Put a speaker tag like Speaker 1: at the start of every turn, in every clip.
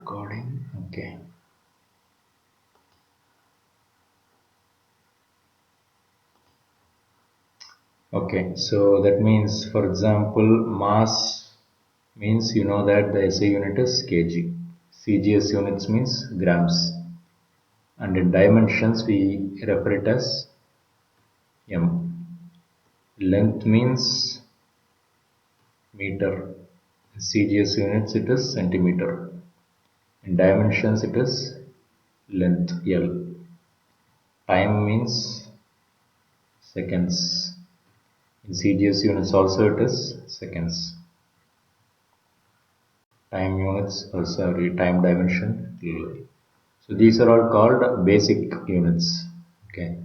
Speaker 1: Recording. Okay. Okay. So that means, for example, mass means you know that the SI unit is kg. CGS units means grams. And in dimensions, we refer it as m. Length means meter. In CGS units, it is centimeter. In dimensions, it is length L. Time means seconds. In CGS units also it is seconds. Time units or sorry, time dimension. So these are all called basic units. Okay.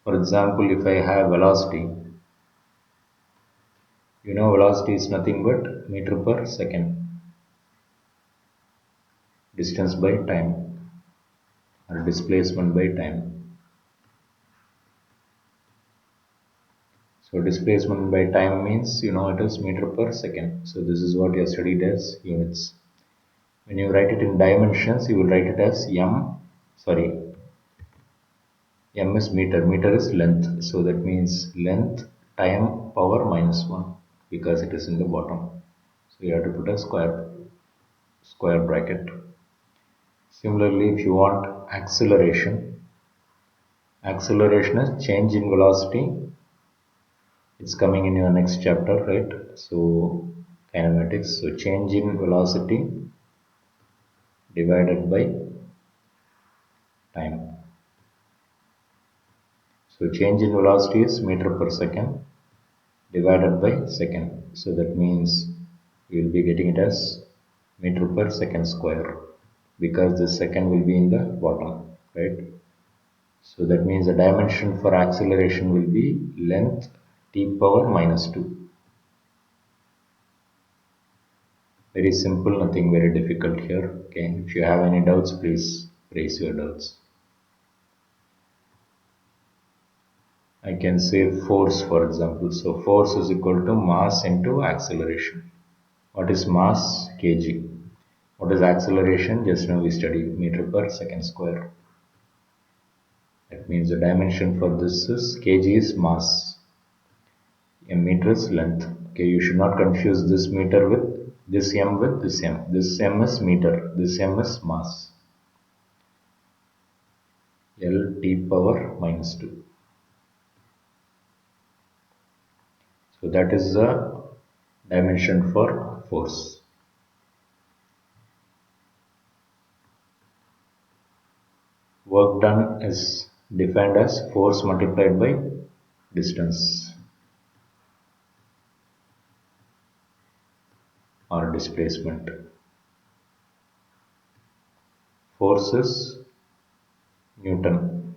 Speaker 1: For example, if I have velocity, you know velocity is nothing but meter per second, distance by time or displacement by time. So displacement by time means you know it is meter per second. So this is what you have studied as units. When you write it in dimensions, you will write it as sorry, m is meter. Meter is length. So that means length time power minus 1 because it is in the bottom. So you have to put a square bracket. Similarly, if you want acceleration is change in velocity. It's coming in your next chapter, right? So kinematics. So change in velocity divided by time. So change in velocity is meter per second divided by second. So that means we will be getting it as meter per second square because the second will be in the bottom, right? So that means the dimension for acceleration will be length t power minus 2. Very simple, nothing very difficult here. Okay, if you have any doubts, please raise your doubts. I can say force, for example. So force is equal to mass into acceleration. What is mass? Kg. What is acceleration? Just now we studied meter per second square. That means the dimension for this is kg is mass. A meter is length. Okay, you should not confuse this meter with this m with this m. This m is meter. This m is mass. L t power minus 2. So that is the dimension for force. Work done is defined as force multiplied by distance or displacement. Force is Newton.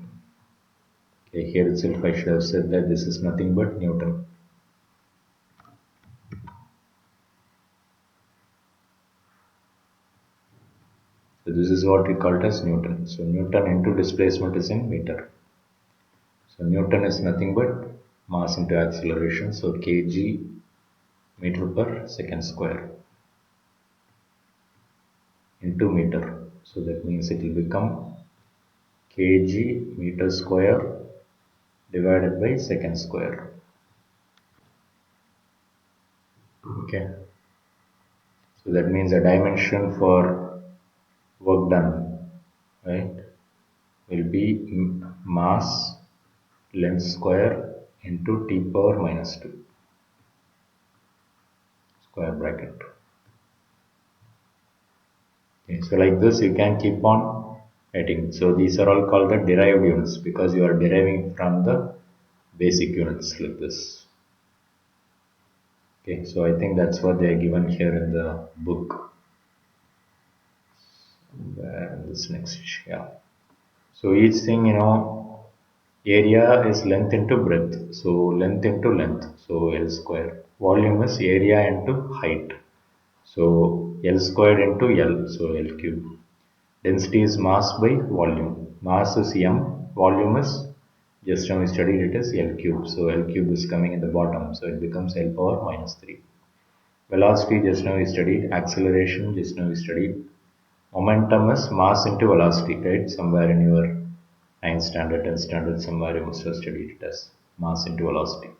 Speaker 1: Okay, here itself I should have said that this is nothing but Newton. So this is what we call it as Newton. So Newton into displacement is in meter. So Newton is nothing but mass into acceleration. So kg meter per second square into meter. So that means it will become kg meter square divided by second square. Okay. So that means the dimension for work done, right, will be mass length square into t power minus 2 square bracket. Okay, so like this you can keep on writing. So these are all called the derived units because you are deriving from the basic units like this. Okay, so I think that's what they are given here in the book. This next, yeah. So each thing, area is length into breadth. So length into length. So L square. Volume is area into height. So L squared into L. So L cube. Density is mass by volume. Mass is M. Volume is, just now we studied it as L cube. So L cube is coming in the bottom. So it becomes L power minus 3. Velocity, just now we studied. Acceleration, just now we studied. Momentum is mass into velocity, right? Somewhere in your 9th standard, 10th standard, somewhere you must have studied it as mass into velocity.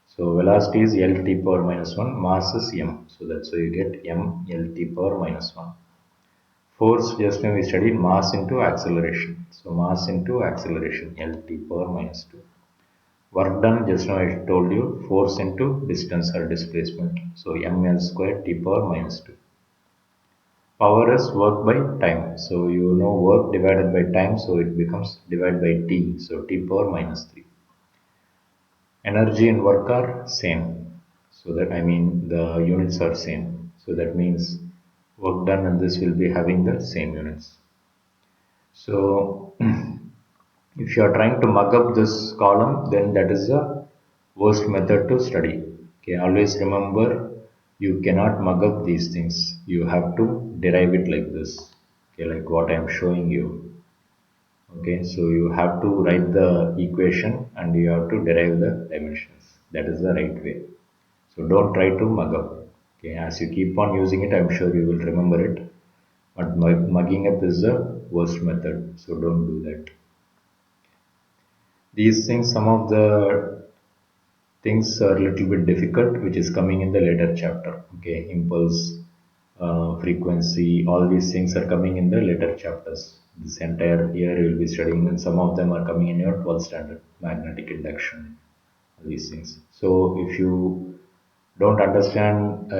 Speaker 1: So velocity is L t power minus 1, mass is m. So that's why you get m L t power minus 1. Force, just now we studied mass into acceleration. So mass into acceleration, L t power minus 2. Work done, just now I told you, force into distance or displacement. So ml square t power minus 2. Power is work by time. So you know work divided by time, so it becomes divided by t. So t power minus 3. Energy and work are same. So that I mean the units are same. So that means work done and this will be having the same units. So if you are trying to mug up this column, then that is the worst method to study. Okay, always remember you cannot mug up these things. You have to derive it like this. Okay, like what I am showing you. Okay, so you have to write the equation and you have to derive the dimensions. That is the right way. So don't try to mug up. Okay, as you keep on using it, I'm sure you will remember it. But mugging up is the worst method. So don't do that. These things, some of the things are a little bit difficult, which is coming in the later chapter. Okay, impulse, frequency, all these things are coming in the later chapters. This entire year you will be studying, and some of them are coming in your 12th standard, magnetic induction, these things. So if you don't understand,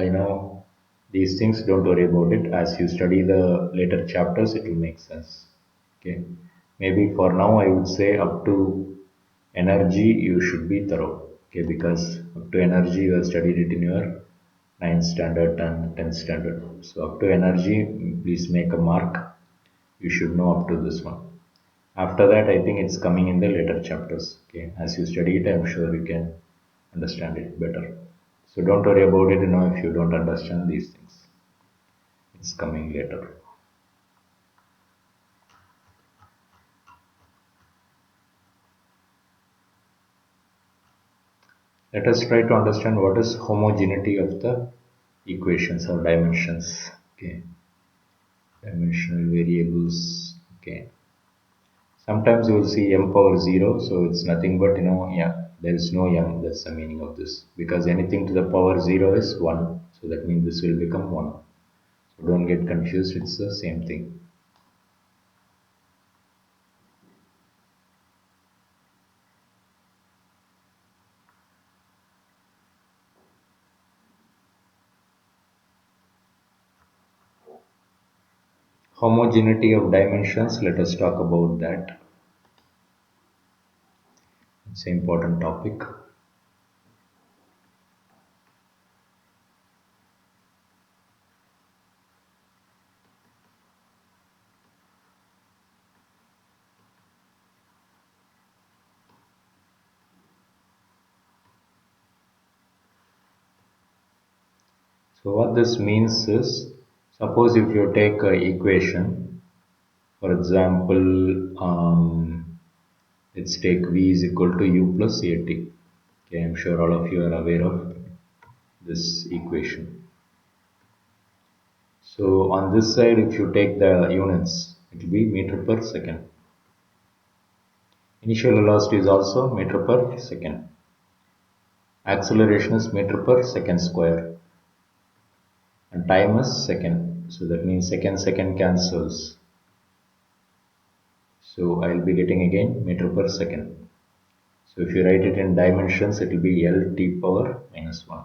Speaker 1: these things, don't worry about it. As you study the later chapters, it will make sense. Okay, maybe for now I would say up to energy you should be thorough. Okay, because up to energy you have studied it in your 9th standard and 10th standard. So up to energy, please make a mark. You should know up to this one. After that, I think it's coming in the later chapters. Okay, as you study it, I'm sure you can understand it better. So don't worry about it, if you don't understand these things. It's coming later. Let us try to understand what is homogeneity of the equations or dimensions. Okay, dimensional variables. Okay, sometimes you will see m power 0, so it's nothing but yeah, there is no m. That's the meaning of this, because anything to the power 0 is 1, so that means this will become 1. So don't get confused, it's the same thing. Homogeneity of dimensions, let us talk about that. It's an important topic. So what this means is, suppose if you take an equation, for example, let's take v is equal to u plus at. Okay, I'm sure all of you are aware of this equation. So on this side, if you take the units, it will be meter per second. Initial velocity is also meter per second. Acceleration is meter per second square. And time is second. So that means second cancels. So I'll be getting again meter per second. So if you write it in dimensions, it will be L t power minus 1.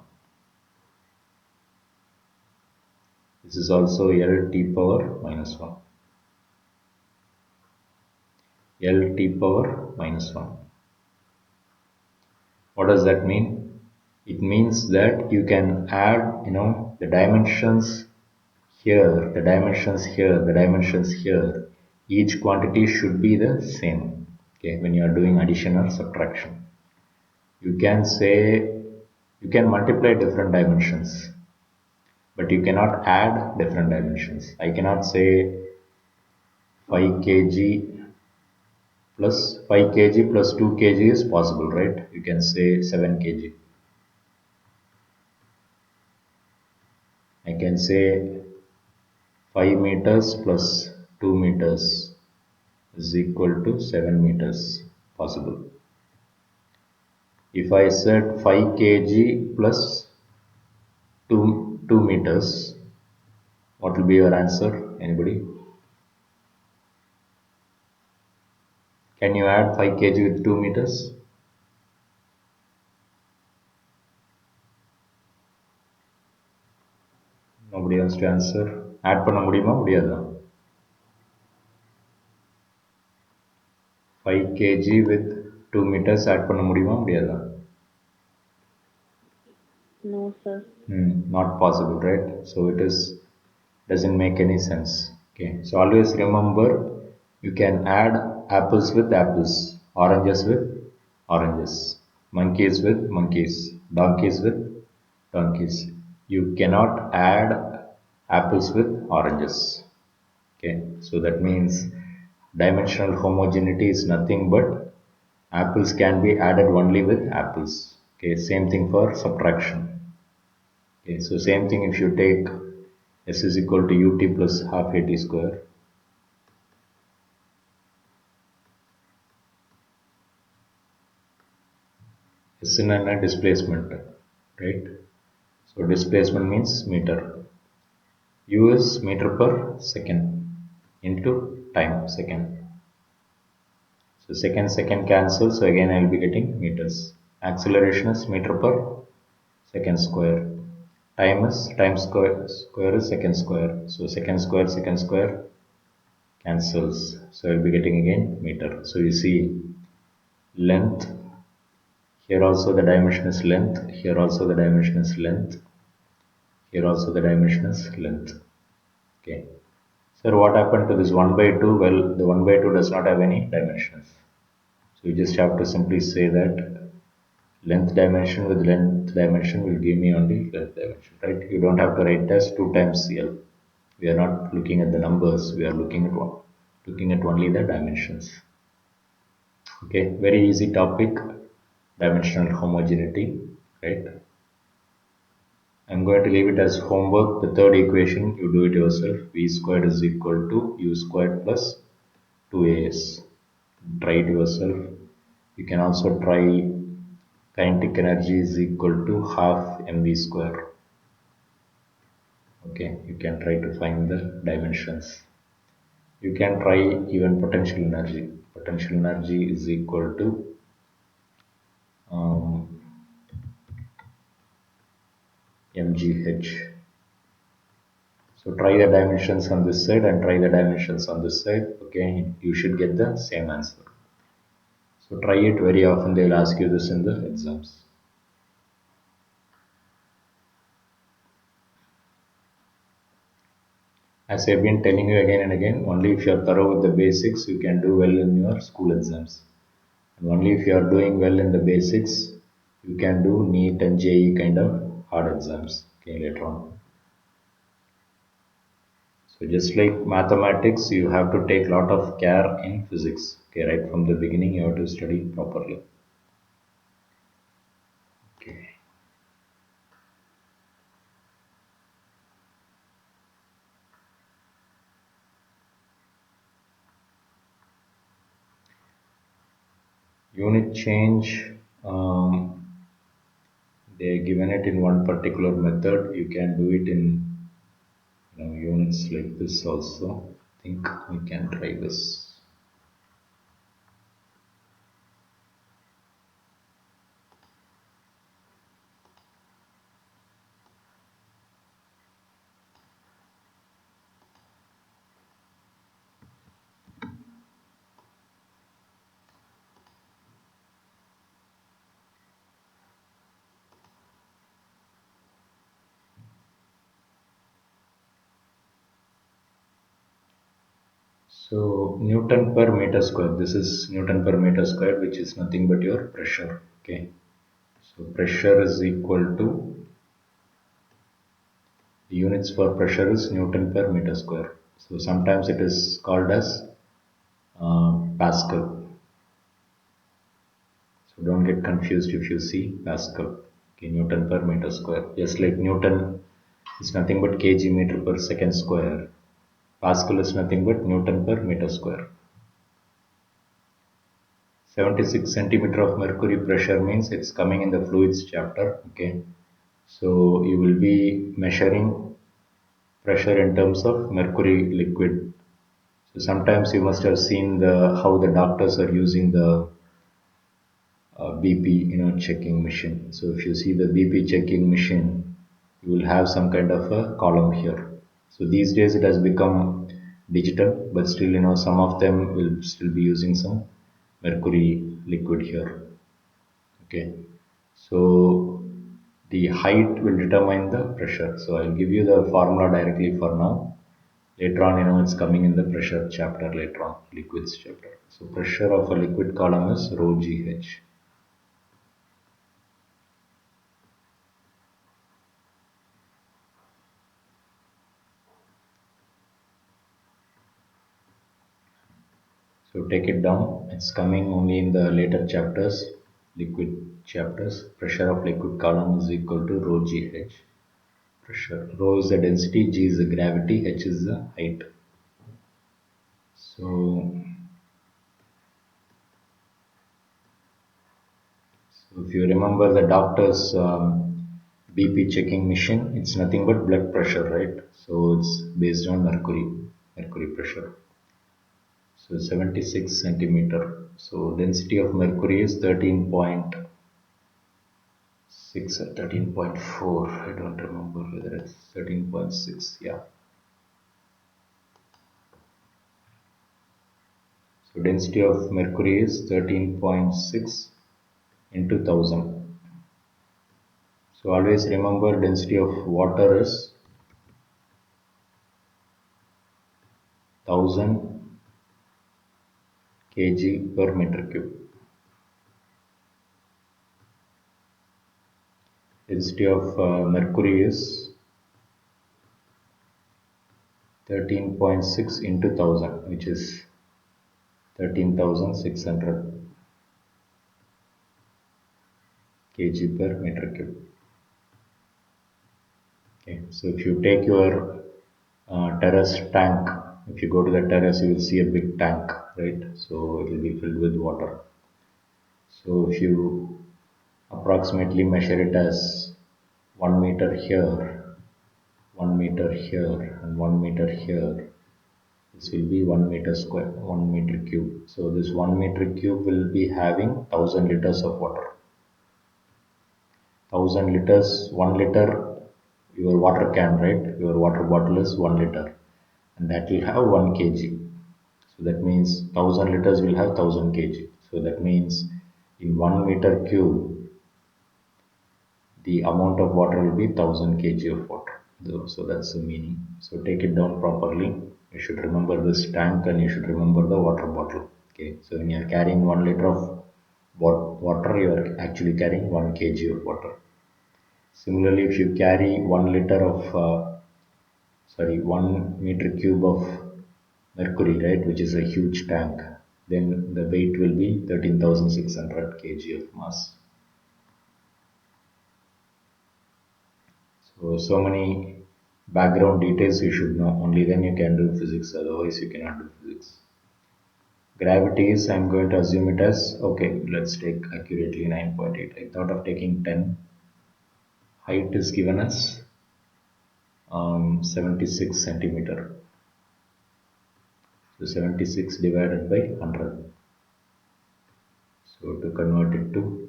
Speaker 1: This is also L t power minus 1. L t power minus 1. What does that mean? It means that you can add, the dimensions here, the dimensions here, the dimensions here. Each quantity should be the same. Okay, when you are doing addition or subtraction, you can say, you can multiply different dimensions, but you cannot add different dimensions. I cannot say 5 kg plus 5 kg plus 2 kg is possible, right? You can say 7 kg. I can say 5 meters plus 2 meters is equal to 7 meters possible. If I said 5 kg plus 2 meters, what will be your answer? Anybody? Can you add 5 kg with 2 meters? Nobody wants to answer. Add பண்ண முடியுமா முடியாதா? 5 kg with 2 meters add பண்ண முடியுமா முடியாதா?
Speaker 2: No, sir.
Speaker 1: Not possible, right? So it is doesn't make any sense. Okay, so always remember you can add apples with apples, oranges with oranges, monkeys with monkeys, donkeys with donkeys. You cannot add apples with oranges. Okay, so that means dimensional homogeneity is nothing but apples can be added only with apples. Okay, same thing for subtraction. Okay, so same thing if you take s is equal to ut plus half at square. S in a displacement, right? So displacement means meter. U is meter per second into time second. So second cancel. So again I will be getting meters. Acceleration is meter per second square. Time is time square is second square. So second square cancels. So I'll be getting again meter. So you see length, here also the dimension is length, here also the dimension is length, here also the dimension is length. Okay. Sir, what happened to this 1 by 2? Well, the 1 by 2 does not have any dimensions. So you just have to simply say that length dimension with length dimension will give me only length dimension, right? You don't have to write as 2 times CL. We are not looking at the numbers, we are looking at only the dimensions. Okay, very easy topic, dimensional homogeneity, right? I'm going to leave it as homework. The third equation, you do it yourself. V squared is equal to U squared plus 2AS. Try it yourself. You can also try kinetic energy is equal to half mv square. Okay, you can try to find the dimensions. You can try even potential energy. Potential energy is equal to mgh. So try the dimensions on this side and try the dimensions on this side. Okay, you should get the same answer. So try it very often. They will ask you this in the exams. As I've been telling you again and again, only if you are thorough with the basics, you can do well in your school exams. And only if you are doing well in the basics, you can do NEET and JEE kind of hard exams. Okay, later on. So just like mathematics, you have to take a lot of care in physics. Okay, right from the beginning, you have to study properly. Okay. Unit change, they given it in one particular method. You can do it in units like this also. I think we can try this. So Newton per meter square. This is Newton per meter square, which is nothing but your pressure. Okay. So pressure is equal to, the units for pressure is Newton per meter square. So sometimes it is called as Pascal. So don't get confused if you see Pascal. Okay, Newton per meter square. Just like Newton is nothing but kg meter per second square. Pascal is nothing but Newton per meter square. 76 centimeter of mercury pressure means it's coming in the fluids chapter. Okay, so you will be measuring pressure in terms of mercury liquid. So sometimes you must have seen the how the doctors are using the BP, checking machine. So if you see the BP checking machine, you will have some kind of a column here. So these days it has become digital, but still, some of them will still be using some mercury liquid here. Okay. So the height will determine the pressure. So I'll give you the formula directly for now. Later on, it's coming in the pressure chapter later on, liquids chapter. So pressure of a liquid column is rho GH. So take it down. It's coming only in the later chapters, liquid chapters. Pressure of liquid column is equal to rho GH. Pressure. Rho is the density, G is the gravity, H is the height. So if you remember the doctor's BP checking machine, it's nothing but blood pressure, right? So it's based on mercury pressure. So 76 centimeter. So density of mercury is 13.6 or 13.4. I don't remember whether it's 13.6. Yeah. So density of mercury is 13.6 into 1000. So always remember density of water is 1000 kg per meter cube. Density of mercury is 13.6 into 1000, which is 13,600 kg per meter cube. Okay, so if you take your terrace tank, if you go to the terrace, you will see a big tank, right? So it will be filled with water. So if you approximately measure it as 1 meter here, 1 meter here, and 1 meter here, this will be 1 meter square, 1 meter cube. So this 1 meter cube will be having 1000 liters of water. 1000 liters, 1 liter, your water can, right? Your water bottle is 1 liter, and that will have 1 kg. So that means 1000 liters will have 1000 kg. So that means in 1 meter cube, the amount of water will be 1000 kg of water. So that's the meaning. So take it down properly. You should remember this tank and you should remember the water bottle. Okay, so when you are carrying 1 liter of water, you are actually carrying 1 kg of water. Similarly, if you carry 1 liter of 1 meter cube of mercury, right, which is a huge tank, then the weight will be 13,600 kg of mass. So many background details you should know. Only then you can do physics. Otherwise, you cannot do physics. Gravity is, I'm going to assume it as, okay, let's take accurately 9.8. I thought of taking 10. Height is given as 76 centimeter. So 76 divided by 100. So to convert it to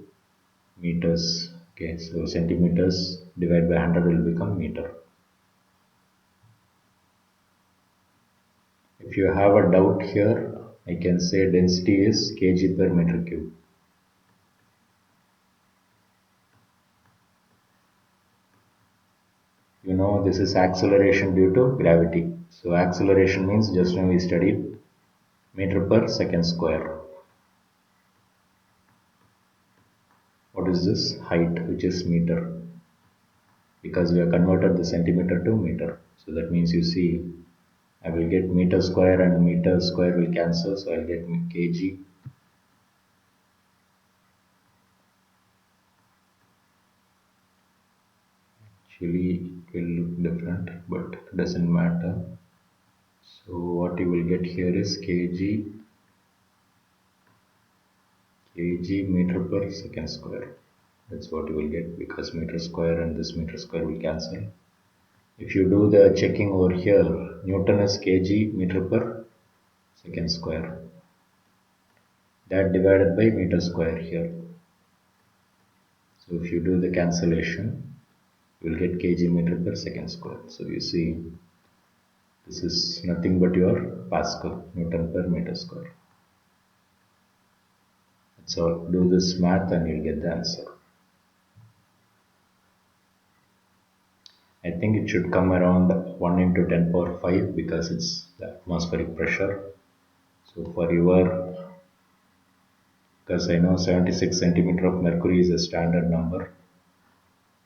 Speaker 1: meters, okay, so centimeters divided by 100 will become meter. If you have a doubt here, I can say density is kg per meter cube. This is acceleration due to gravity. So acceleration means, just now we studied, meter per second square. What is this? Height, which is meter, because we have converted the centimeter to meter. So that means, you see, I will get meter square and meter square will cancel, so I'll get kg. Actually, it will look different, but it doesn't matter. So what you will get here is kg meter per second square. That's what you will get because meter square and this meter square will cancel. If you do the checking over here, Newton is kg meter per second square. That divided by meter square here. So if you do the cancellation, you will get kg meter per second square. So you see, this is nothing but your Pascal, Newton per meter square. So do this math and you'll get the answer. I think it should come around 1 into 10 power 5 because it's the atmospheric pressure. So for your, because I know 76 centimeter of mercury is a standard number,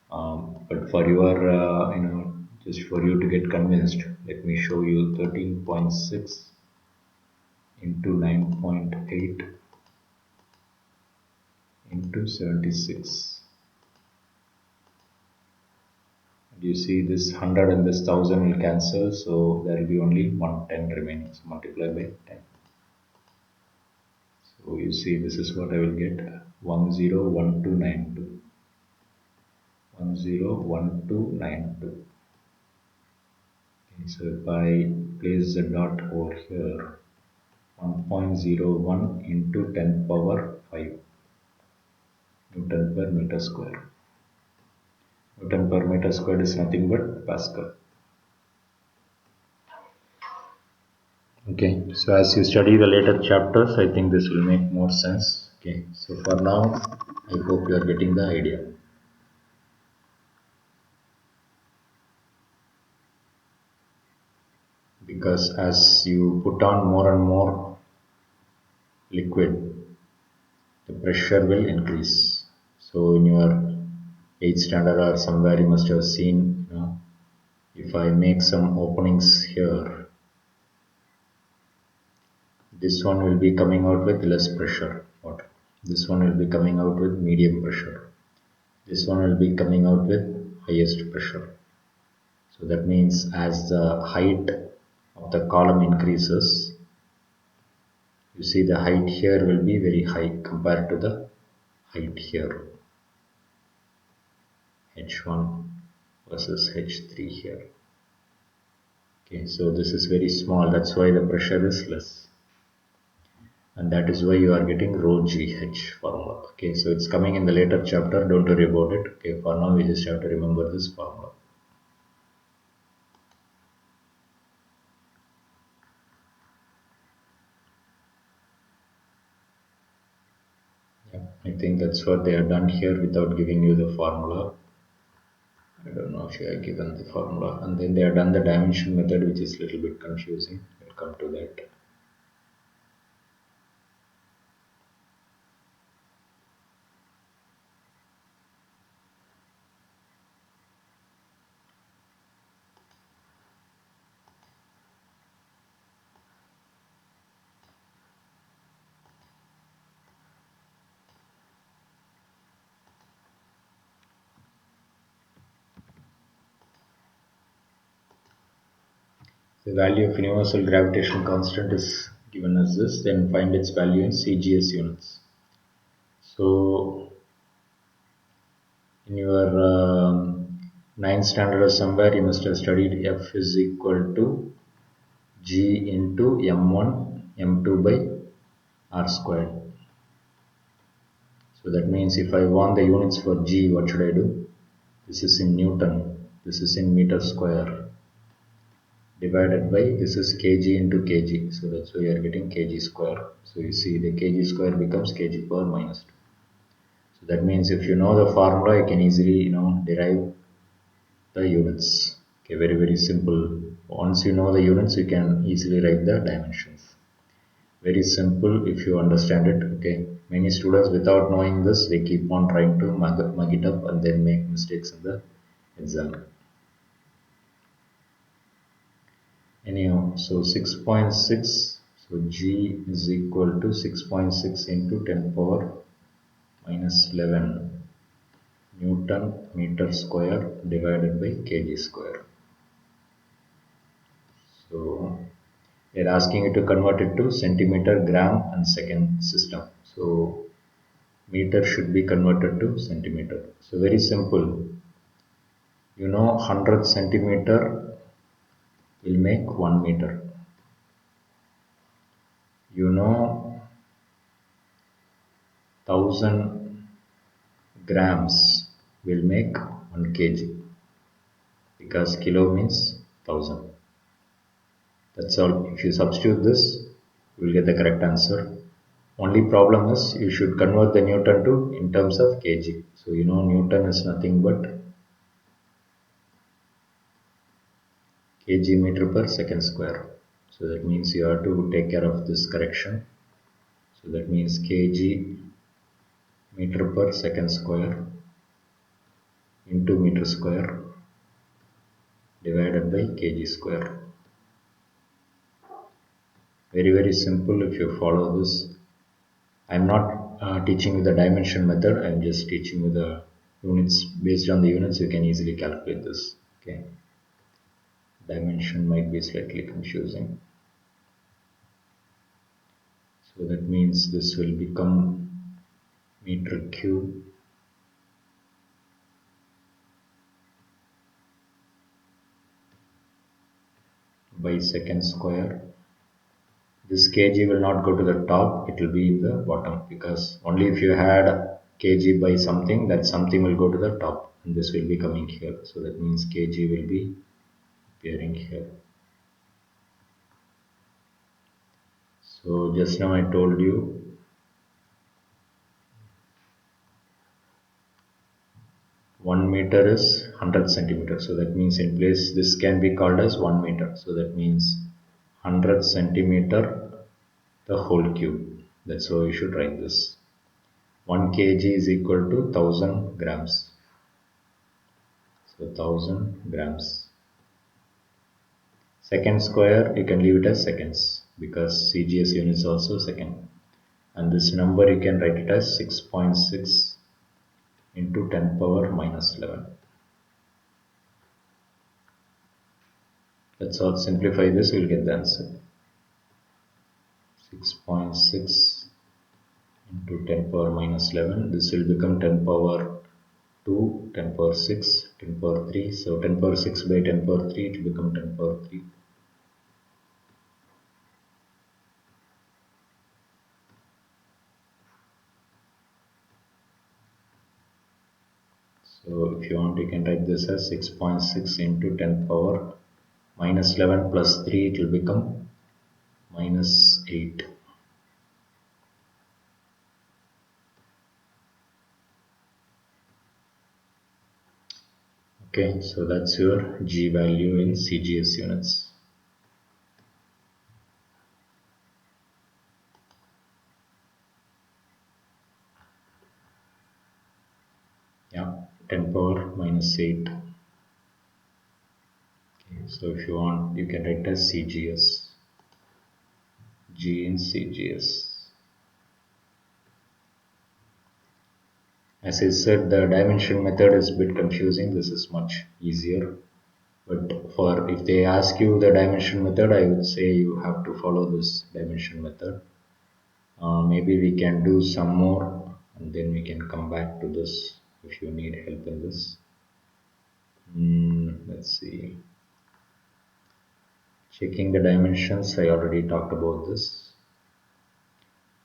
Speaker 1: but for your, just for you to get convinced, let me show you 13.6 into 9.8 into 76. You see this 100 and this 1000 will cancel, so there will be only 110 remaining. So multiply by 10. So you see this is what I will get, 101292. 101292. Okay, so if I place the dot over here, 1.01 into 10 power 5 Newton per meter square. Newton per meter square is nothing but Pascal. Okay, so as you study the later chapters, I think this will make more sense. Okay, so for now, I hope you are getting the idea. Because as you put on more and more liquid, the pressure will increase. So in your 8th standard or somewhere you must have seen, if I make some openings here, this one will be coming out with less pressure. What? This one will be coming out with medium pressure. This one will be coming out with highest pressure. So that means as the height of the column increases, you see the height here will be very high compared to the height here. H1 versus H3 here. Okay, so this is very small, that's why the pressure is less. And that is why you are getting rho GH formula. Okay, so it's coming in the later chapter, don't worry about it. Okay, for now we just have to remember this formula. Yeah, I think that's what they have done here without giving you the formula. I don't know if you are given the formula. And then they have done the dimension method, which is a little bit confusing. We'll come to that. The value of universal gravitational constant is given as this, then find its value in CGS units. So in your 9th standard or somewhere you must have studied F is equal to G into M1 M2 by R squared. So that means if I want the units for G, what should I do? This is in Newton, this is in meter square, divided by this is kg into kg. So that's why you are getting kg square. So you see the kg square becomes kg power minus 2. So that means if you know the formula, you can easily derive the units. Okay, very very simple. Once you know the units, you can easily write the dimensions. Very simple if you understand it. Okay, many students without knowing this, they keep on trying to mug it up and then make mistakes in the exam. Anyhow, so 6.6, so G is equal to 6.6 into 10 power minus 11 Newton meter square divided by kg square. So They're asking you to convert it to centimeter, gram, and second system. So meter should be converted to centimeter. So very simple. 100 centimeter will make 1 meter. You know 1000 grams will make 1 kg because kilo means 1000. That's all. If you substitute this, you will get the correct answer. Only problem is you should convert the Newton to in terms of kg. So Newton is nothing but kg meter per second square. So that means you have to take care of this correction. So that means kg meter per second square into meter square divided by kg square. Very very simple if you follow this. I'm not teaching you the dimension method. I'm just teaching you the units. Based on the units you can easily calculate this. Okay, dimension might be slightly confusing. So that means this will become meter cube by second square. This kg will not go to the top, it will be in the bottom because only if you had kg by something, that something will go to the top and this will be coming here. So that means kg will be appearing here. So just now I told you 1 meter is 100 centimeters. So that means in place this can be called as 1 meter. So that means 100 centimeter the whole cube. That's how you should write this. 1 kg is equal to 1000 grams. So 1000 grams. Second square you can leave it as seconds because CGS unit is also second. And this number you can write it as 6.6 into 10 power minus 11. Let's all simplify this, we'll get the answer. 6.6 into 10 power minus 11. This will become 10 power 2, 10 power 6, 10 power 3. So 10 power 6 by 10 power 3, it will become 10 power 3. So if you want, you can write this as 6.6 into 10 power minus 11 plus 3, it will become minus 8. Okay, so that's your G value in CGS units. Yeah, 10 power minus 8. Okay, so if you want, you can write as CGS. G in CGS. As I said, the dimension method is a bit confusing. This is much easier. But for if they ask you the dimension method, I would say you have to follow this dimension method. Maybe we can do some more and then we can come back to this if you need help in this. Let's see. Checking the dimensions, I already talked about this.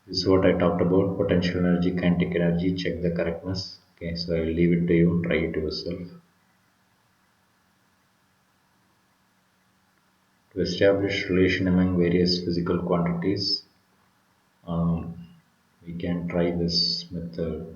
Speaker 1: This is what I talked about: potential energy, kinetic energy. Check the correctness. Okay, so I will leave it to you. Try it yourself. To establish relation among various physical quantities, um, we can try this method.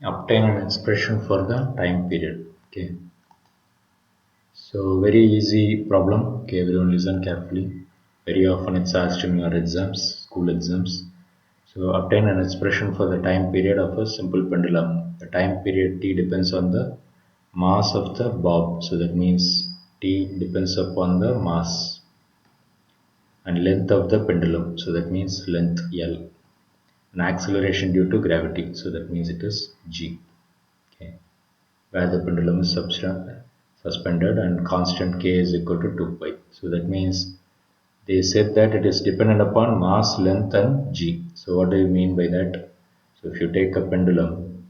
Speaker 1: Obtain an expression for the time period. Okay. So very easy problem. Okay, everyone listen carefully. Very often it's asked in your exams, school exams. So obtain an expression for the time period of a simple pendulum. The time period t depends on the mass of the bob. So that means t depends upon the mass and length of the pendulum. So that means length L. An acceleration due to gravity. So that means it is G. Okay. Where the pendulum is suspended and constant k is equal to 2 pi. So that means they said that it is dependent upon mass, length and g. So what do you mean by that? So if you take a pendulum,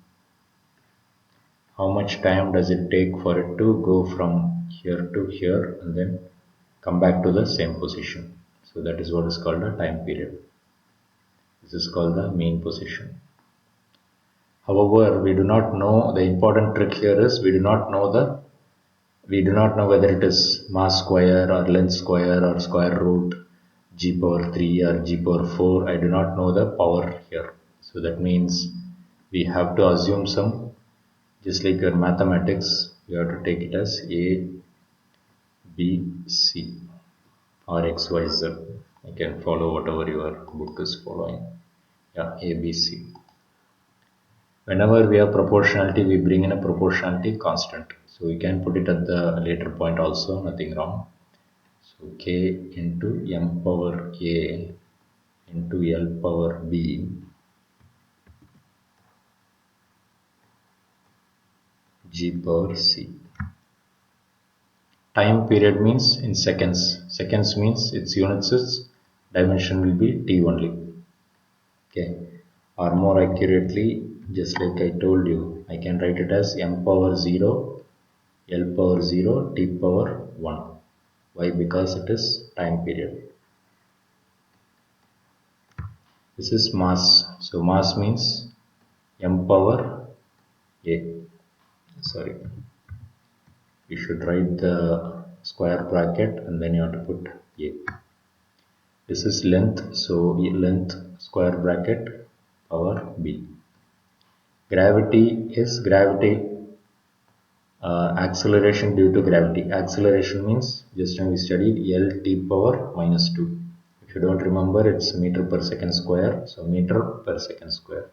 Speaker 1: how much time does it take for it to go from here to here and then come back to the same position? So that is what is called a time period. This is called the mean position. However, we do not know, the important trick here is we do not know whether it is mass square or length square or square root g power 3 or g power 4. I do not know the power here. So that means we have to assume some, just like your mathematics, you have to take it as A, B, C or X, Y, Z. You can follow whatever your book is following. Yeah, A, B, C. Whenever we have proportionality, we bring in a proportionality constant. So we can put it at the later point also, nothing wrong. So k into m power a into L power b g power c. Time period means in seconds. Seconds means its units is dimension will be t only. Okay. Or more accurately, just like I told you, I can write it as m power 0, L power 0, t power 1. Why? Because it is time period. This is mass. So mass means m power a. Sorry. You should write the square bracket and then you have to put a. This is length, so length square bracket power b. Gravity is gravity, acceleration due to gravity. Acceleration means just now we studied L t power minus 2. If you don't remember, it's meter per second square, so meter per second square.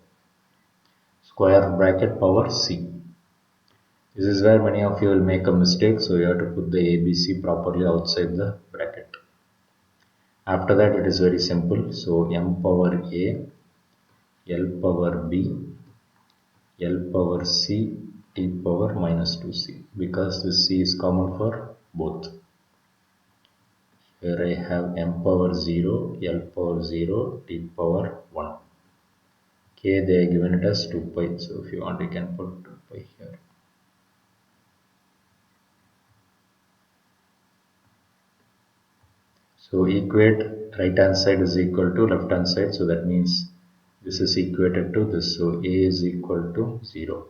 Speaker 1: Square bracket power c. This is where many of you will make a mistake, so you have to put the ABC properly outside the bracket. After that, it is very simple. So m power a, L power b, L power c, t power minus 2c, because this c is common for both. Here I have m power 0, L power 0, t power 1. K they are given it as 2 pi, so if you want you can put 2 pi here. So equate right hand side is equal to left hand side, so that means this is equated to this, so a is equal to 0.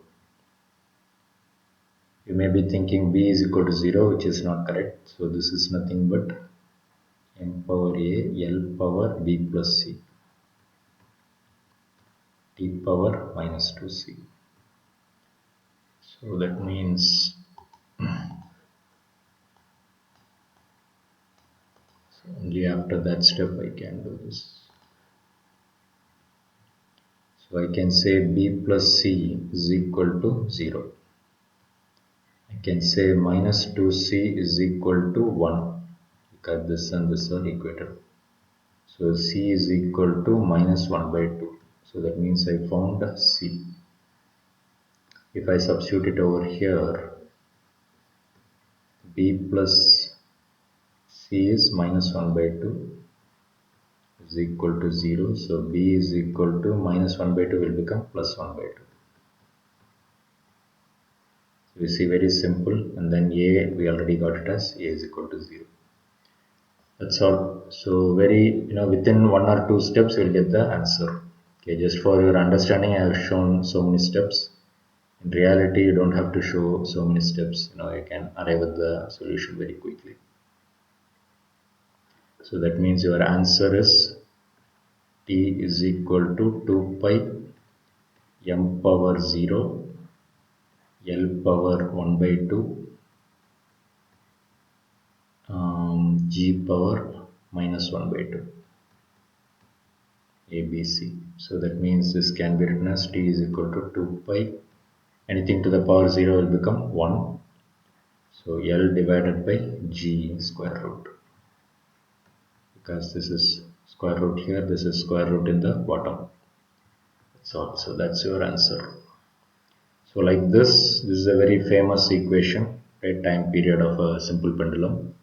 Speaker 1: You may be thinking b is equal to 0, which is not correct. So this is nothing but m power a, L power b plus c, t power minus 2c. So that means only after that step I can do this. So I can say b plus c is equal to 0. I can say minus 2c is equal to 1, because this and this are equated. So c is equal to minus 1 by 2. So that means I found c. If I substitute it over here, b plus c is minus 1 by 2 is equal to 0. So b is equal to minus 1 by 2 will become plus 1 by 2. So we see very simple, and then a we already got it as a is equal to 0. That's all. So very, within one or two steps you'll get the answer. Okay, just for your understanding, I have shown so many steps. In reality, you don't have to show so many steps. You can arrive at the solution very quickly. So that means your answer is t is equal to 2 pi m power 0, L power 1 by 2, G power minus 1 by 2, ABC. So that means this can be written as T is equal to 2 pi. Anything to the power 0 will become 1. So L divided by G square root. Because this is square root here, this is square root in the bottom. So that's your answer. So like this is a very famous equation, right? Time period of a simple pendulum.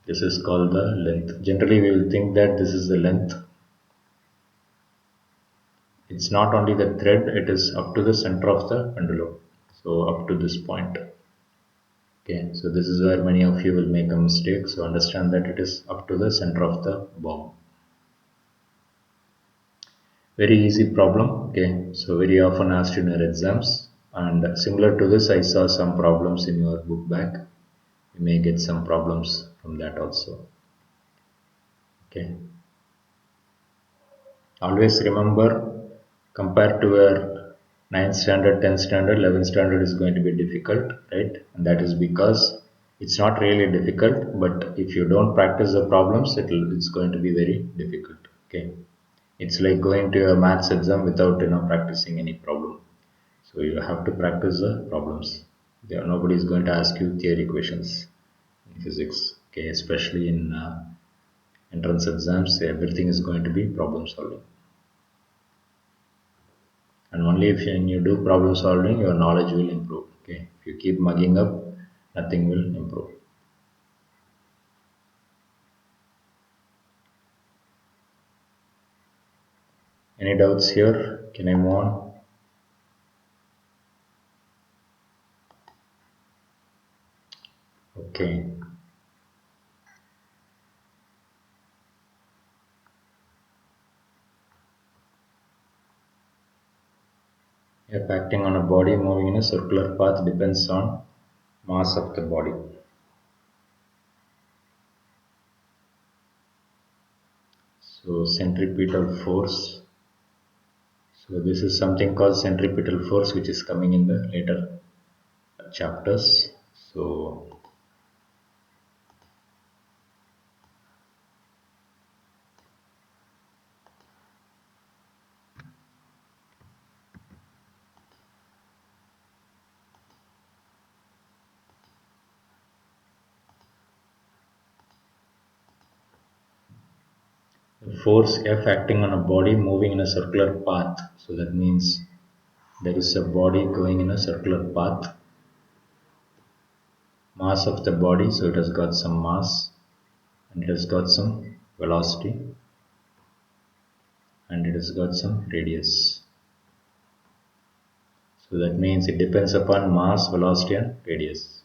Speaker 1: This is called the length. Generally, we will think that this is the length. It's not only the thread, it is up to the center of the pendulum. So up to this point. Okay, so this is where many of you will make a mistake. So understand that it is up to the center of the bob. Very easy problem. Okay, so very often asked in your exams. And similar to this, I saw some problems in your book bag. You may get some problems from that also. Okay. Always remember, compared to your 9th standard, 10th standard, 11th standard is going to be difficult, right? And that is because it's not really difficult, but if you don't practice the problems, it's going to be very difficult. Okay. It's like going to a maths exam without practicing any problem. So you have to practice the problems. Nobody is going to ask you theory questions in physics. Okay, especially in entrance exams, everything is going to be problem solving. And only if you do problem solving, your knowledge will improve. Okay, if you keep mugging up, nothing will improve. Any doubts here? Can I move on? Okay. If acting on a body moving in a circular path depends on mass of the body. So centripetal force. So this is something called centripetal force, which is coming in the later chapters. So the force F acting on a body moving in a circular path. So that means there is a body going in a circular path. Mass of the body, so it has got some mass and it has got some velocity and it has got some radius. So that means it depends upon mass, velocity and radius.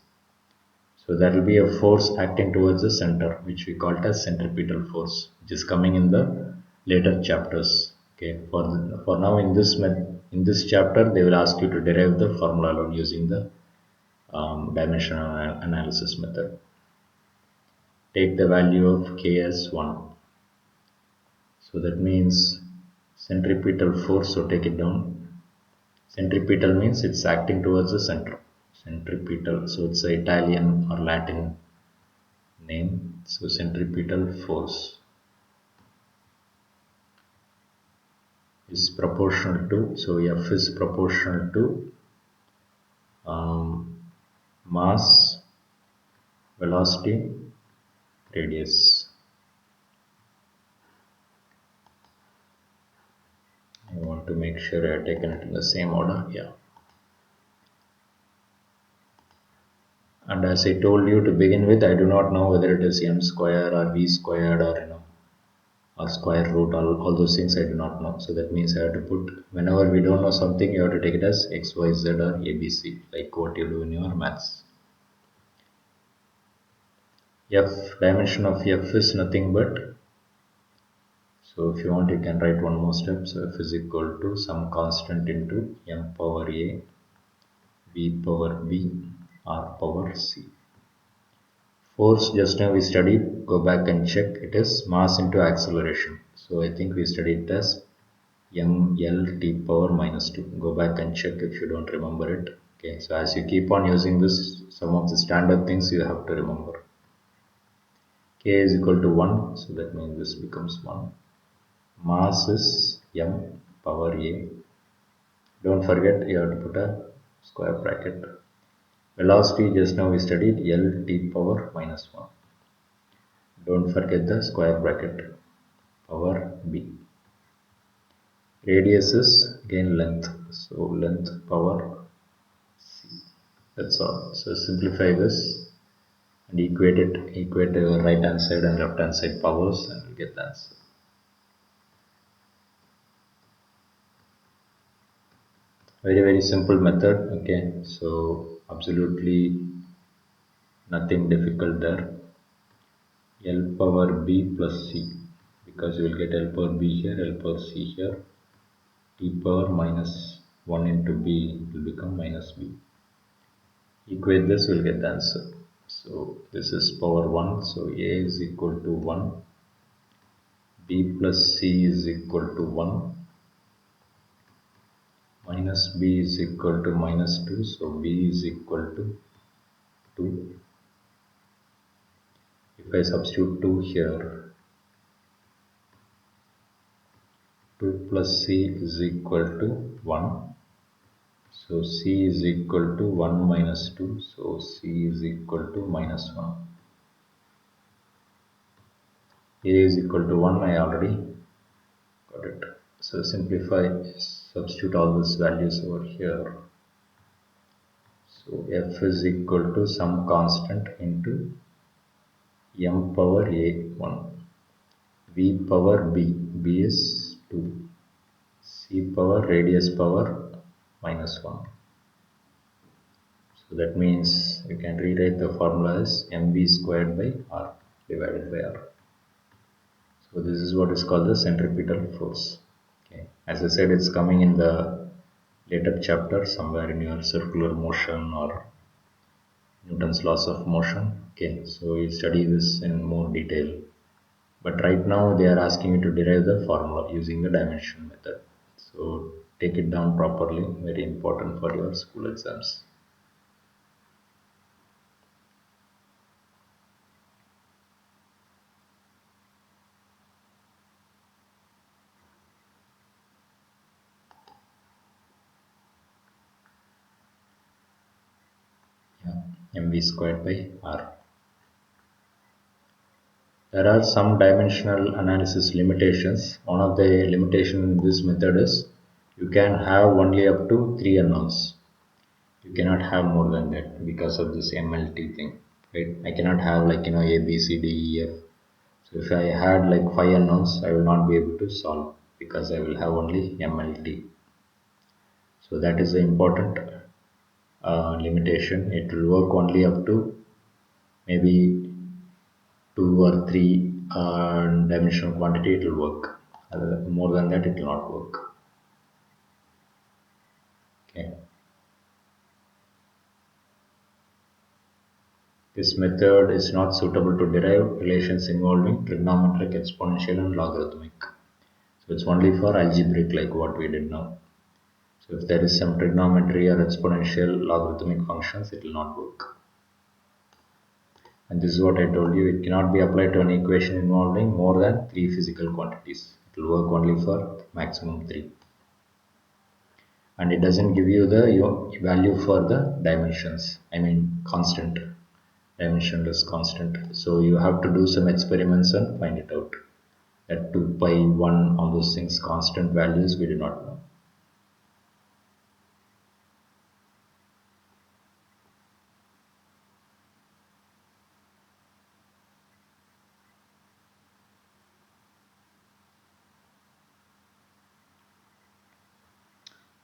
Speaker 1: So there will be a force acting towards the center, which we call it as centripetal force, which is coming in the later chapters. Okay, for now in this chapter, they will ask you to derive the formula alone using the dimensional analysis method. Take the value of k as 1. So that means centripetal force, so take it down. Centripetal means it's acting towards the center. Centripetal, so it's an Italian or Latin name. So centripetal force is proportional to, so F is proportional to mass, velocity, radius. I want to make sure I have taken it in the same order. Yeah. And as I told you to begin with, I do not know whether it is m square or v squared or or square root, all those things I do not know. So that means I have to put, whenever we don't know something, you have to take it as x, y, z or abc, like what you do in your maths. F, dimension of f is nothing but, so if you want you can write one more step. So f is equal to some constant into m power a, v power b, r power c. Force, just now we studied, go back and check, it is mass into acceleration. So I think we studied this young L t power minus 2. Go back and check if you don't remember it. Okay, so as you keep on using this, some of the standard things you have to remember. K is equal to 1, so that means this becomes 1. Mass is m power a. Don't forget you have to put a square bracket. Velocity just now we studied L t power minus 1. Don't forget the square bracket. Power b. Radius is again length. So length power c. That's all. So simplify this and equate it. Equate the right hand side and left hand side powers and you'll get the answer. Very simple method. Okay. So absolutely nothing difficult there. L power b plus c, because you will get L power b here, L power c here. T power minus 1 into b will become minus b. Equate this, we'll get the answer. So this is power 1, so a is equal to 1, b plus c is equal to 1, minus b is equal to minus 2, so b is equal to 2. If I substitute 2 here, 2 plus c is equal to 1. So c is equal to 1 minus 2. So c is equal to minus 1. A is equal to 1. I already got it. So simplify, substitute all these values over here. So f is equal to some constant into m power a 1. V power b. B is 2. C power radius power minus 1. So that means you can rewrite the formula as mv squared by r divided by r. So this is what is called the centripetal force. Okay. As I said, it's coming in the later chapter somewhere in your circular motion or Newton's laws of motion. Okay, so you study this in more detail. But right now they are asking you to derive the formula using the dimension method. So take it down properly, very important for your school exams. Yeah, mv squared by r. There are some dimensional analysis limitations. One of the limitation in this method is you can have only up to 3 unknowns. You cannot have more than that because of this MLT thing, right? I cannot have like A, B, C, D, E, F. So if I had like 5 unknowns, I will not be able to solve because I will have only MLT. So that is the important limitation. It will work only up to maybe 2 or 3 dimensional quantity. It will work. More than that, it will not work. Okay. This method is not suitable to derive relations involving trigonometric, exponential, and logarithmic. So it's only for algebraic, like what we did now. So if there is some trigonometry or exponential logarithmic functions, it will not work. And this is what I told you, it cannot be applied to an equation involving more than 3 physical quantities. It will work only for maximum 3. And it doesn't give you the value for the dimensions. I mean constant. Dimensionless constant. So you have to do some experiments and find it out. That 2 pi 1, all those things, constant values we do not know.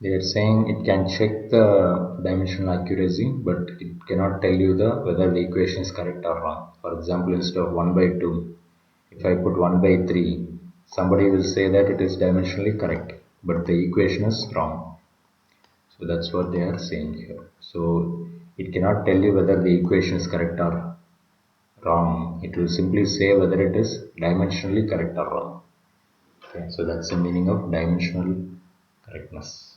Speaker 1: They are saying it can check the dimensional accuracy, but it cannot tell you the whether the equation is correct or wrong. For example, instead of 1 by 2, if I put 1 by 3, somebody will say that it is dimensionally correct, but the equation is wrong. So that's what they are saying here. So it cannot tell you whether the equation is correct or wrong. It will simply say whether it is dimensionally correct or wrong. Okay, so that's the meaning of dimensional correctness.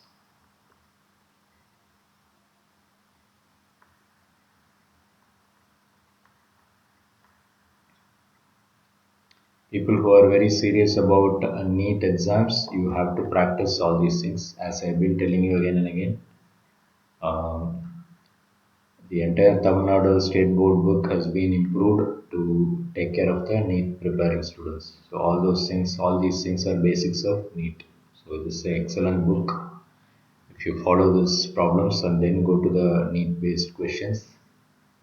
Speaker 1: People who are very serious about NEET exams, you have to practice all these things. As I've been telling you again and again, um, the entire Tamil Nadu State Board book has been improved to take care of the NEET preparing students. So all these things are basics of NEET. So this is an excellent book. If you follow these problems and then go to the NEET based questions,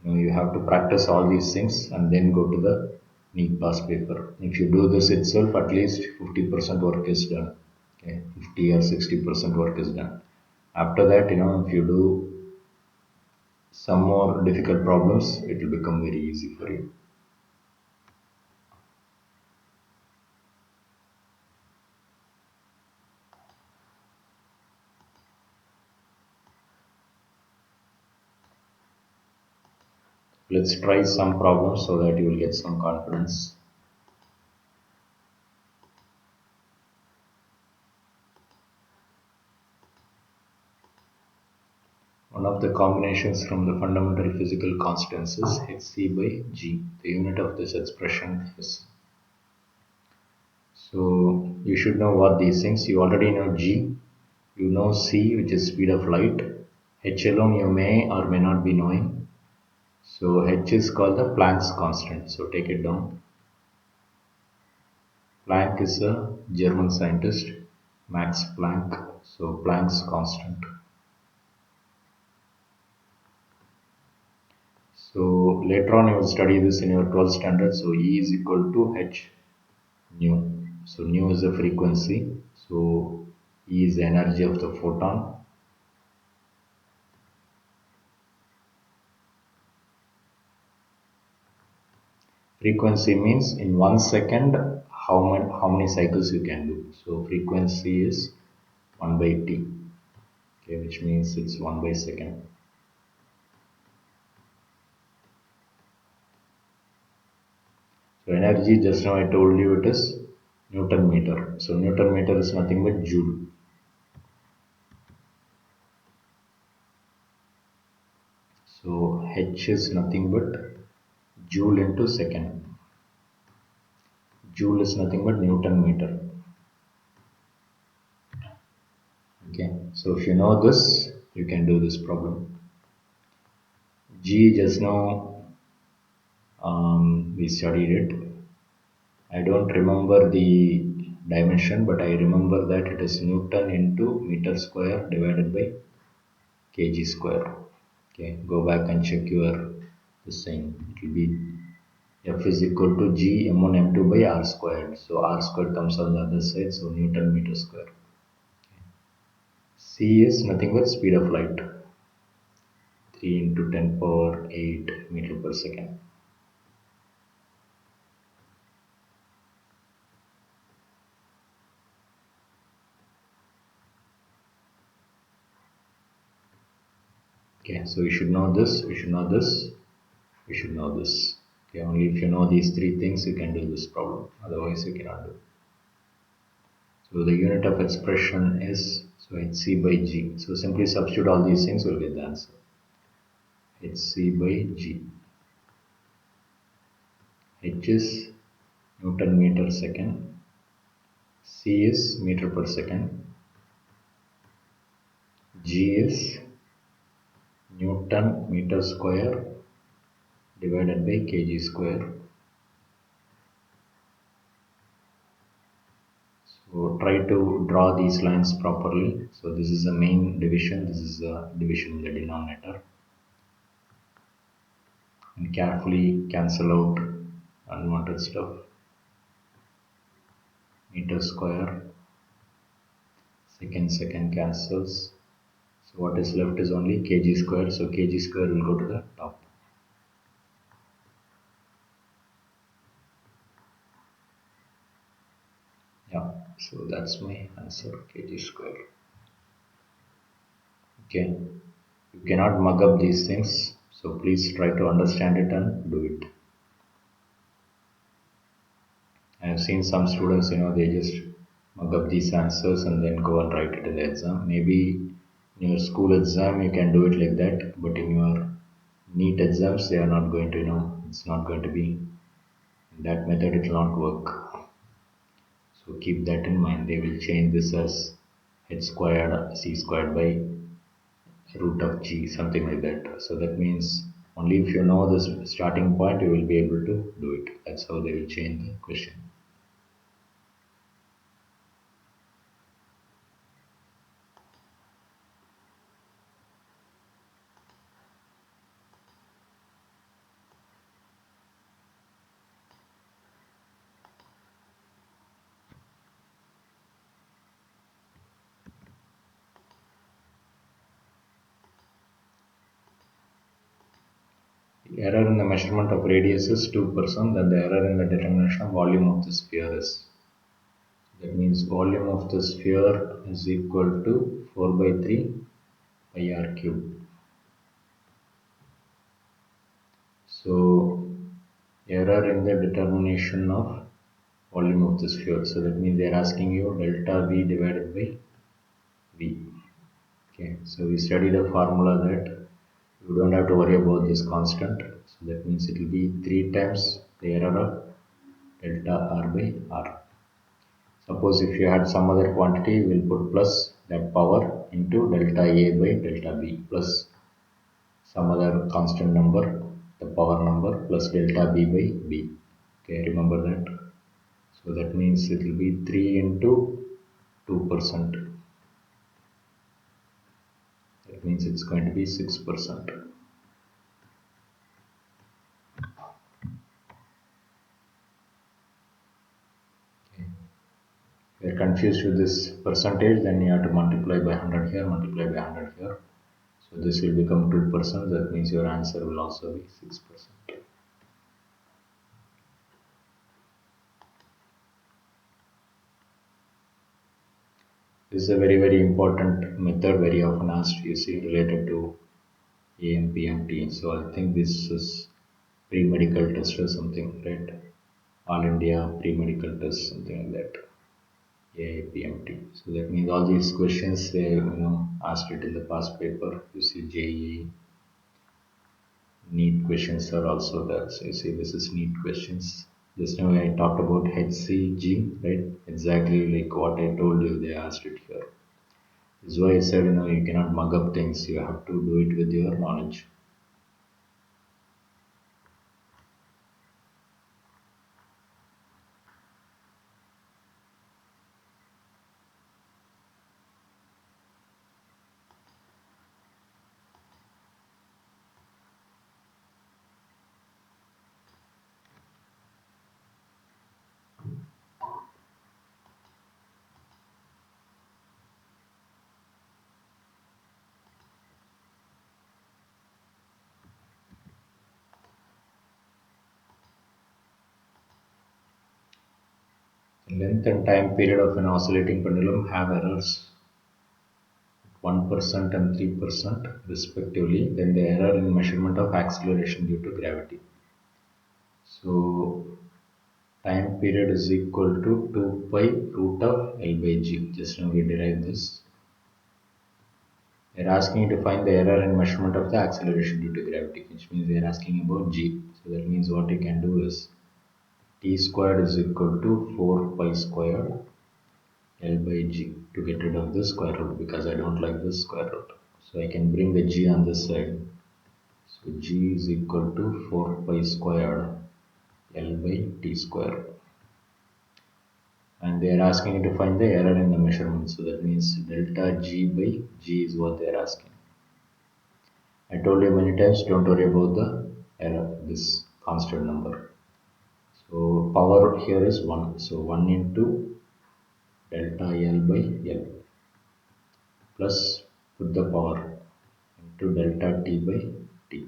Speaker 1: you have to practice all these things and then go to the NEET pass paper. If you do this itself, at least 50% work is done. Okay, 50 or 60% work is done. After that, if you do some more difficult problems, it will become very easy for you. Let's try some problems so that you will get some confidence. One of the combinations from the fundamental physical constants is hc by g. The unit of this expression is. So you should know what these things. You already know g. You know c, which is speed of light. H alone you may or may not be knowing. So h is called the Planck's constant. So take it down. Planck is a German scientist, Max Planck. So Planck's constant. So later on you will study this in your 12th standard. So E is equal to H nu. So nu is the frequency. So E is the energy of the photon. Frequency means in 1 second how many cycles you can do. So frequency is 1 by t. Okay, which means it's 1 by second. So energy, just now I told you it is Newton meter. So Newton meter is nothing but joule. So H is nothing but joule into second. Joule is nothing but Newton meter. Okay, so if you know this, you can do this problem. G, just now we studied it. I don't remember the dimension, but I remember that it is Newton into meter square divided by kg square. Okay, go back and check your this thing. It will be F is equal to G m1 m2 by r squared. So r squared comes on the other side, so Newton meter square. C is nothing but speed of light, 3 into 10 power 8 meter per second. Okay, so you should know this, you should know this, you should know this. Okay, only if you know these three things, you can do this problem. Otherwise, you cannot do. So the unit of expression is so hc by g. So simply substitute all these things, we'll get the answer. hc by g. H is Newton meter second. C is meter per second. G is Newton meter square divided by kg square. So try to draw these lines properly. So this is the main division, this is the division in the denominator. And carefully cancel out unwanted stuff. Meter square, second cancels. So what is left is only kg square. So kg square will go to the top. Yeah, so that's my answer, kg square. Okay, you cannot mug up these things, so please try to understand it and do it. I have seen some students, they just mug up these answers and then go and write it in the exam. Maybe in your school exam you can do it like that, but in your NEET exams they are not going to, it's not going to be in that method, it will not work. So keep that in mind. They will change this as h squared c squared by root of g, something like that. So that means only if you know the starting point, you will be able to do it. That's how they will change the question. The error in the measurement of radius is 2%, then the error in the determination of volume of the sphere is. That means volume of the sphere is equal to 4 by 3 pi r cube. So error in the determination of volume of the sphere. So that means they are asking you delta V divided by V. Okay, so we study the formula that you don't have to worry about this constant. So that means it will be 3 times the error of delta R by R. Suppose if you had some other quantity, we will put plus that power into delta A by delta B plus some other constant number, the power number plus delta B by B. Okay, remember that. So that means it will be 3 into 2%. That means it's going to be 6%. If you're confused with this percentage, then you have to multiply by 100 here, multiply by 100 here. So this will become 2%. That means your answer will also be 6%. This is a very, very important method, very often asked, you see, related to AMPMT. So I think this is pre-medical test or something, right? All India pre-medical test, something like that. AIPMT. So that means all these questions they asked it in the past paper. You see JEE, NEET questions are also there. So you see this is NEET questions. Just now I talked about HCG, right? Exactly like what I told you, they asked it here. This is why I said you cannot mug up things. You have to do it with your knowledge. The length and time period of an oscillating pendulum have errors 1% and 3% respectively, then the error in measurement of acceleration due to gravity. So time period is equal to 2 pi root of L by G. Just now we derived this. They're asking you to find the error in measurement of the acceleration due to gravity, which means they're asking about G. So that means what you can do is T squared is equal to 4 pi squared L by G to get rid of the square root because I don't like this square root. So I can bring the G on this side. So G is equal to 4 pi squared L by T square. And they are asking you to find the error in the measurement. So that means delta G by G is what they are asking. I told you many times, don't worry about the error, this constant number. So power here is 1. So 1 into delta L by L plus put the power into delta T by T.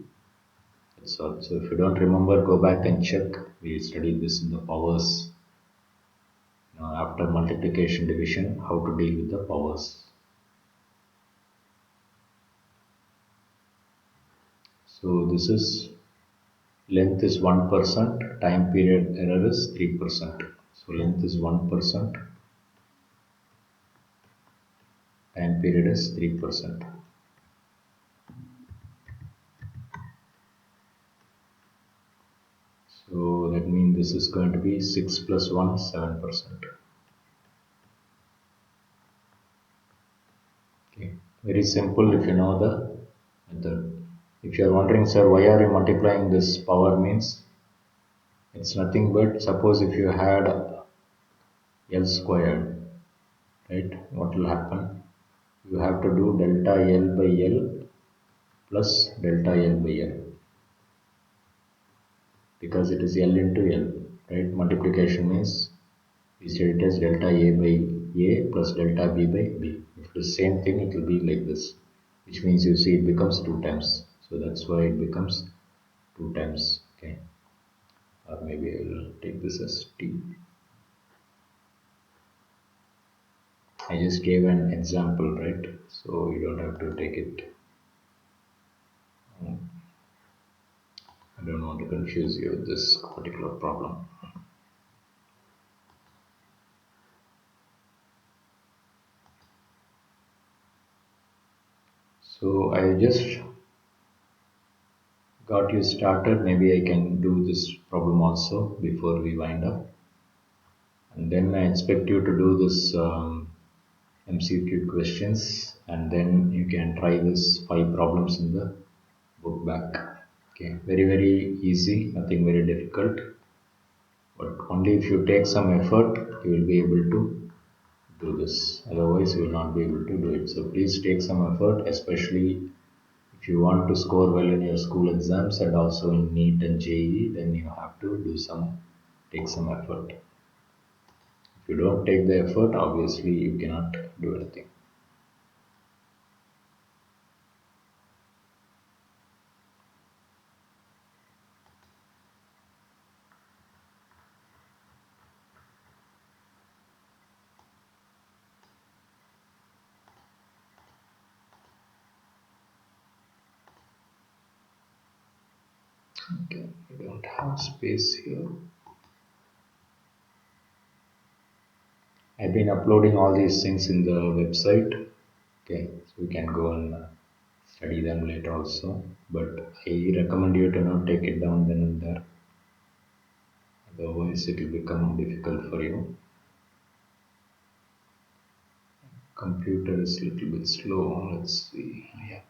Speaker 1: That's all. So if you don't remember, go back and check. We studied this in the powers. After multiplication division, how to deal with the powers. So this is length is 1%, time period error is 3%. So length is 1%, Time period is 3%. So that means this is going to be 6 plus 1, 7%. Okay. Very simple if you know the method. If you are wondering, sir, why are you multiplying this power means, it's nothing but suppose if you had L squared, right? What will happen? You have to do delta L by L plus delta L by L because it is L into L, right? Multiplication means we said it as delta A by A plus delta B by B. If it is the same thing, it will be like this, which means you see it becomes 2 times. So that's why it becomes 2 times, okay? Or maybe I will take this as T. I just gave an example, right? So you don't have to take it. I don't want to confuse you with this particular problem. So I just got you started. Maybe I can do this problem also before we wind up. And then I expect you to do this MCQ questions, and then you can try this 5 problems in the book back. Okay, very very easy, nothing very difficult. But only if you take some effort, you will be able to do this. Otherwise, you will not be able to do it. So please take some effort, especially if you want to score well in your school exams and also in NEET and JEE, then you have to take some effort. If you don't take the effort, obviously you cannot do anything. Okay, I don't have space here. I've been uploading all these things in the website. Okay, so you can go and study them later also. But I recommend you to not take it down then and there. Otherwise, it will become difficult for you. Computer is a little bit slow. Let's see. Yeah.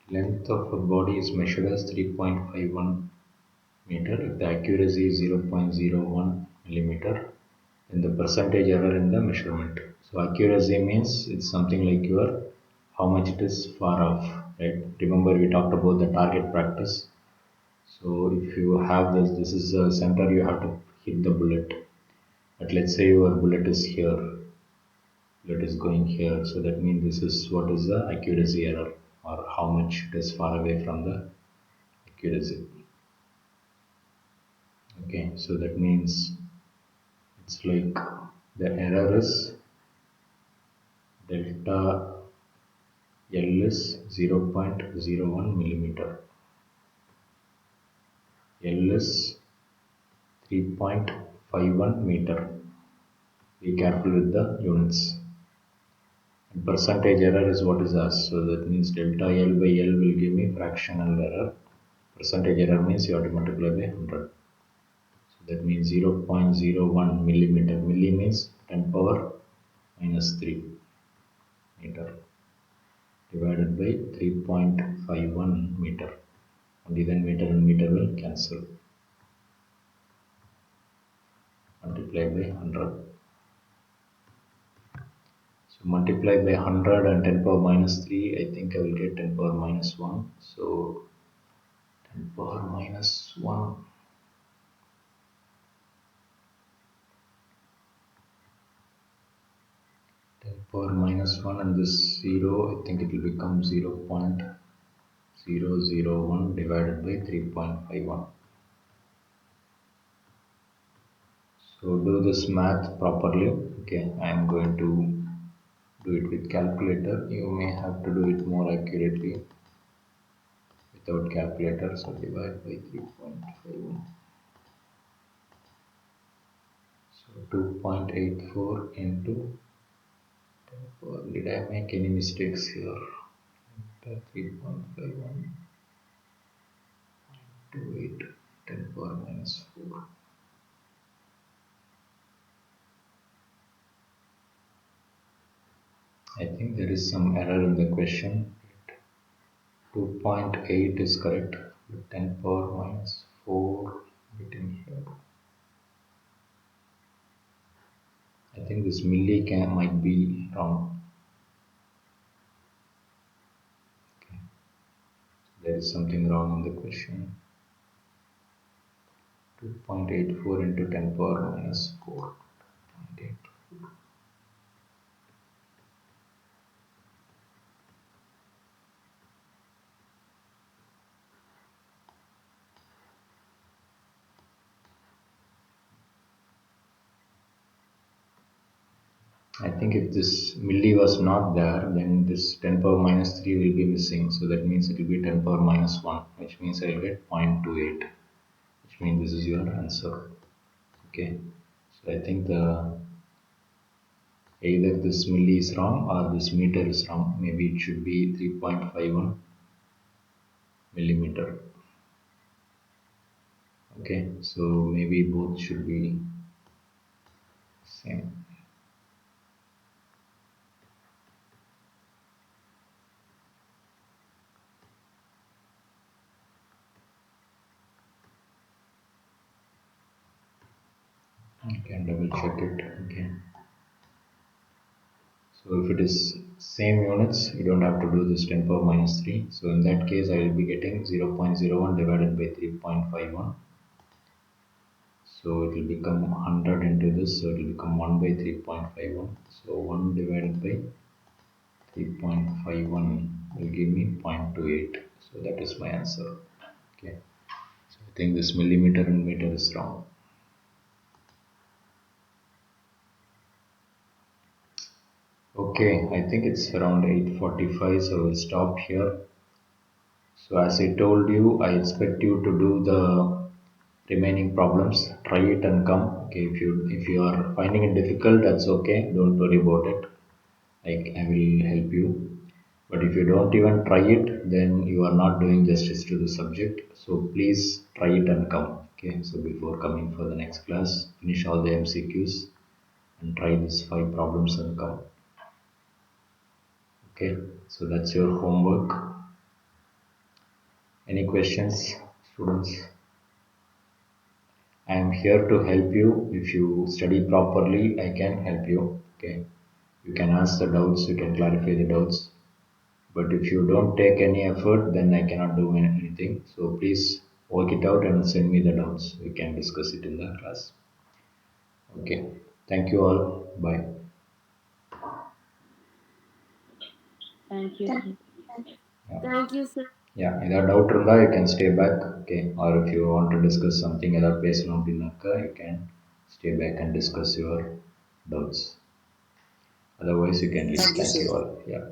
Speaker 1: Length of a body is measured as 3.51 meter. If the accuracy is 0.01 millimeter, then the percentage error in the measurement. So accuracy means it's something like your how much it is far off, right? Remember we talked about the target practice. So if you have this is a center, you have to hit the bullet. But let's say your bullet is here, bullet is going here. So that means this is what is the accuracy error or how much it is far away from the accuracy. Okay, so that means it's like the error is delta L is 0.01 millimeter. L is 3.51 meter. Be careful with the units. And percentage error is what is asked. So that means delta L by L will give me fractional error. Percentage error means you have to multiply by 100. So that means 0.01 millimeter. Milli means 10 power minus 3 meter divided by 3.51 meter. Only then meter and meter will cancel. Multiply by 100. So multiply by 100 and 10 power minus 3, I think I will get 10 power minus 1. So 10 power minus 1. 10 power minus 1 and this 0, I think it will become 0.001 divided by 3.51. So do this math properly. Okay, I am going to do it with calculator. You may have to do it more accurately without calculator. So divide by 3.51. So 2.84 into 10 power. Did I make any mistakes here? 3.51 to 8, 10 power minus 4. I think there is some error in the question. 2.8 is correct, but 10 power minus 4 written here. I think this milli can might be wrong. Okay. There is something wrong in the question. 2.84 into 10 power minus 4. I think if this milli was not there, then this 10 power minus 3 will be missing. So that means it will be 10 power minus 1, which means I will get 0.28, which means this is your answer. Okay. So I think either this milli is wrong or this meter is wrong. Maybe it should be 3.51 millimeter. Okay. So maybe both should be same. You can double check it. Okay. So if it is same units, you don't have to do this 10 power minus 3. So in that case, I will be getting 0.01 divided by 3.51. So it will become 100 into this. So it will become 1 by 3.51. So 1 divided by 3.51 will give me 0.28. So that is my answer. Okay. So I think this millimeter and meter is wrong. Okay, I think it's around 8:45, so we'll stop here. So as I told you, I expect you to do the remaining problems. Try it and come. Okay, if you are finding it difficult, that's okay. Don't worry about it. I will help you. But if you don't even try it, then you are not doing justice to the subject. So please try it and come. Okay, so before coming for the next class, finish all the MCQs and try these 5 problems and come. Okay, so that's your homework. Any questions, students? I am here to help you. If you study properly, I can help you. Okay, you can ask the doubts, you can clarify the doubts. But if you don't take any effort, then I cannot do anything. So please work it out and send me the doubts. We can discuss it in the class. Okay, thank you all. Bye.
Speaker 2: Thank you, sir.
Speaker 1: Yeah.
Speaker 2: Thank you, sir.
Speaker 1: Yeah, either doubt இருந்தா you can stay back, okay, or if you want to discuss something ஏதாவது பேசணும் அப்படின்னாக்கா you can stay back and discuss your doubts. Otherwise you can leave.
Speaker 2: Thank you,
Speaker 1: Thank
Speaker 2: sir.
Speaker 1: you all. Yeah.